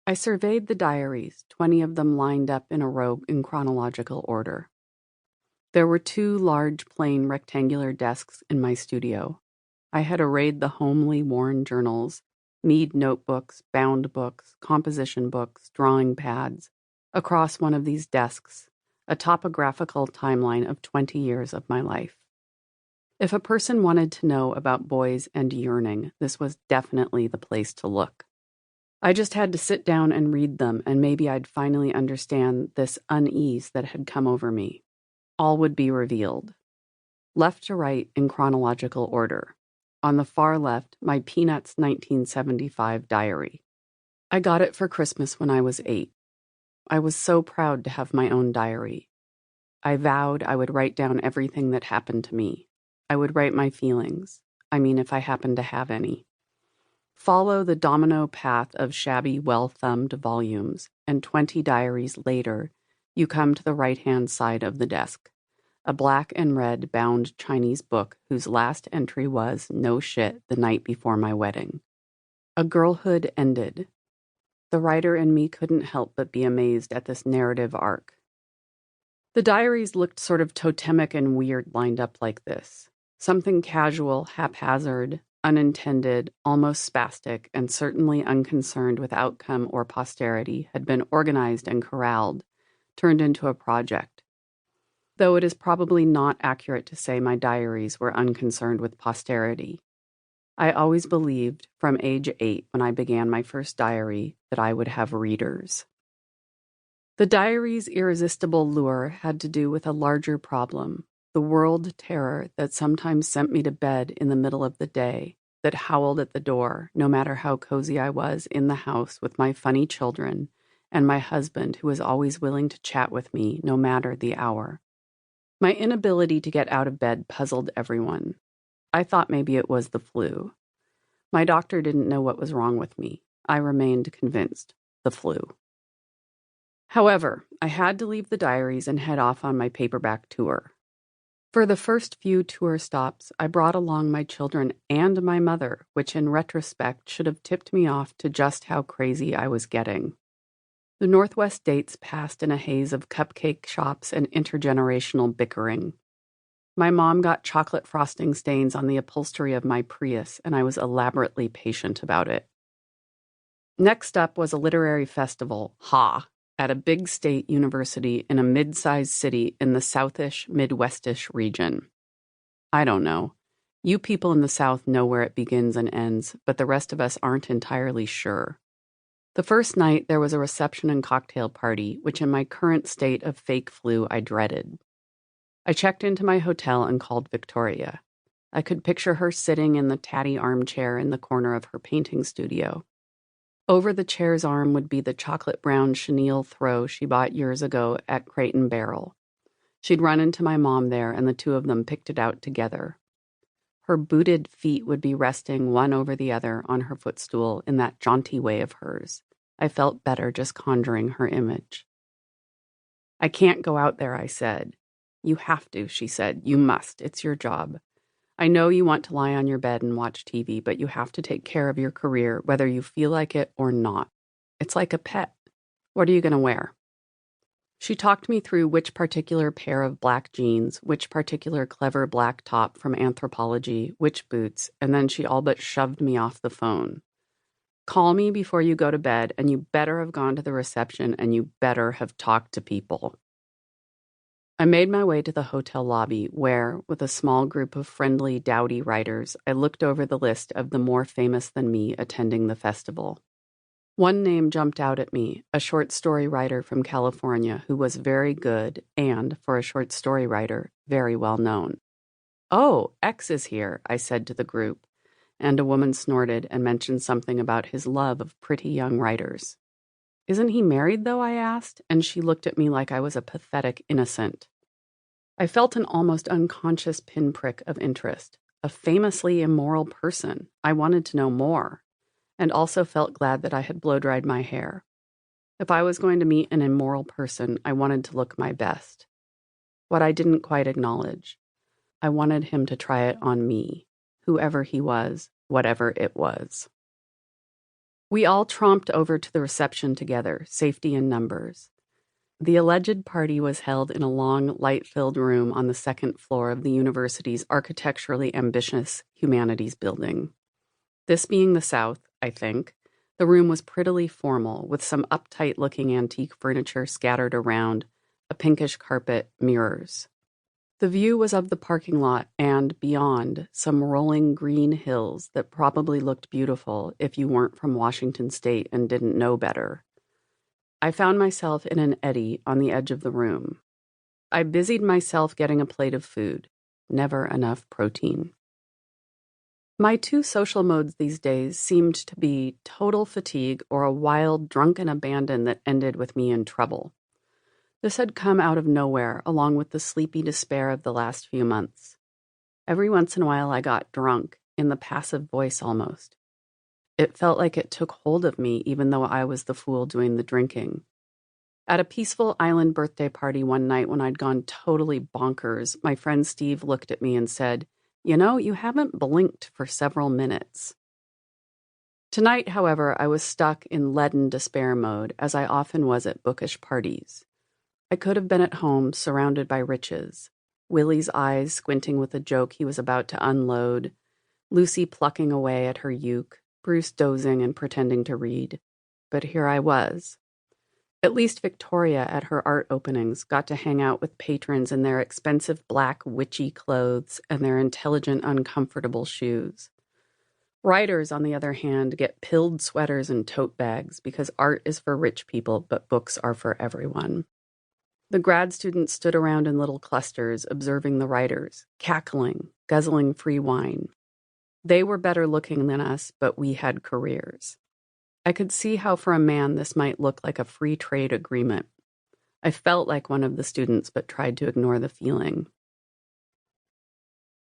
I surveyed the diaries, 20 of them lined up in a row in chronological order. There were 2 large, plain, rectangular desks in my studio. I had arrayed the homely, worn journals, Mead notebooks, bound books, composition books, drawing pads, across one of these desks, a topographical timeline of 20 years of my life. If a person wanted to know about boys and yearning, this was definitely the place to look. I just had to sit down and read them, and maybe I'd finally understand this unease that had come over me. All would be revealed. Left to right in chronological order. On the far left, my Peanuts 1975 diary. I got it for Christmas when I was 8. I was so proud to have my own diary. I vowed I would write down everything that happened to me. I would write my feelings. I mean, if I happened to have any. Follow the domino path of shabby, well-thumbed volumes, and 20 diaries later, you come to the right-hand side of the desk. A black and red bound Chinese book whose last entry was, no shit, the night before my wedding. A girlhood ended. The writer in me couldn't help but be amazed at this narrative arc. The diaries looked sort of totemic and weird lined up like this. Something casual, haphazard, unintended, almost spastic, and certainly unconcerned with outcome or posterity had been organized and corralled, turned into a project. Though it is probably not accurate to say my diaries were unconcerned with posterity. I always believed, from age 8 when I began my first diary, that I would have readers. The diary's irresistible lure had to do with a larger problem, the world terror that sometimes sent me to bed in the middle of the day, that howled at the door, no matter how cozy I was in the house with my funny children and my husband who was always willing to chat with me no matter the hour. My inability to get out of bed puzzled everyone. I thought maybe it was the flu. My doctor didn't know what was wrong with me. I remained convinced. The flu. However, I had to leave the diaries and head off on my paperback tour. For the first few tour stops, I brought along my children and my mother, which in retrospect should have tipped me off to just how crazy I was getting. The Northwest dates passed in a haze of cupcake shops and intergenerational bickering. My mom got chocolate frosting stains on the upholstery of my Prius, and I was elaborately patient about it. Next up was a literary festival, at a big state university in a mid-sized city in the Southish, Midwestish region. I don't know. You people in the South know where it begins and ends, but the rest of us aren't entirely sure. The first night, there was a reception and cocktail party, which in my current state of fake flu, I dreaded. I checked into my hotel and called Victoria. I could picture her sitting in the tatty armchair in the corner of her painting studio. Over the chair's arm would be the chocolate-brown chenille throw she bought years ago at Crate and Barrel. She'd run into my mom there, and the two of them picked it out together. Her booted feet would be resting one over the other on her footstool in that jaunty way of hers. I felt better just conjuring her image. I can't go out there, I said. You have to, she said. You must. It's your job. I know you want to lie on your bed and watch TV, but you have to take care of your career, whether you feel like it or not. It's like a pet. What are you going to wear? She talked me through which particular pair of black jeans, which particular clever black top from Anthropology, which boots, and then she all but shoved me off the phone. Call me before you go to bed, and you better have gone to the reception, and you better have talked to people. I made my way to the hotel lobby where, with a small group of friendly, dowdy writers, I looked over the list of the more famous than me attending the festival. One name jumped out at me, a short story writer from California who was very good and, for a short story writer, very well known. "Oh, X is here," I said to the group, and a woman snorted and mentioned something about his love of pretty young writers. "Isn't he married, though?" I asked, and she looked at me like I was a pathetic innocent. I felt an almost unconscious pinprick of interest. A famously immoral person. I wanted to know more, and also felt glad that I had blow-dried my hair. If I was going to meet an immoral person, I wanted to look my best. What I didn't quite acknowledge. I wanted him to try it on me, whoever he was, whatever it was. We all tromped over to the reception together, safety in numbers. The alleged party was held in a long, light-filled room on the second floor of the university's architecturally ambitious humanities building. This being the South, I think, the room was prettily formal, with some uptight-looking antique furniture scattered around, a pinkish carpet, mirrors. The view was of the parking lot and, beyond, some rolling green hills that probably looked beautiful if you weren't from Washington State and didn't know better. I found myself in an eddy on the edge of the room. I busied myself getting a plate of food. Never enough protein. My two social modes these days seemed to be total fatigue or a wild, drunken abandon that ended with me in trouble. This had come out of nowhere, along with the sleepy despair of the last few months. Every once in a while I got drunk, in the passive voice almost. It felt like it took hold of me, even though I was the fool doing the drinking. At a peaceful island birthday party one night when I'd gone totally bonkers, my friend Steve looked at me and said, "You know, you haven't blinked for several minutes." Tonight, however, I was stuck in leaden despair mode, as I often was at bookish parties. I could have been at home, surrounded by riches. Willie's eyes squinting with a joke he was about to unload, Lucy plucking away at her uke, Bruce dozing and pretending to read. But here I was. At least Victoria, at her art openings, got to hang out with patrons in their expensive black witchy clothes and their intelligent, uncomfortable shoes. Writers, on the other hand, get pilled sweaters and tote bags because art is for rich people, but books are for everyone. The grad students stood around in little clusters, observing the writers, cackling, guzzling free wine. They were better looking than us, but we had careers. I could see how for a man this might look like a free trade agreement. I felt like one of the students, but tried to ignore the feeling.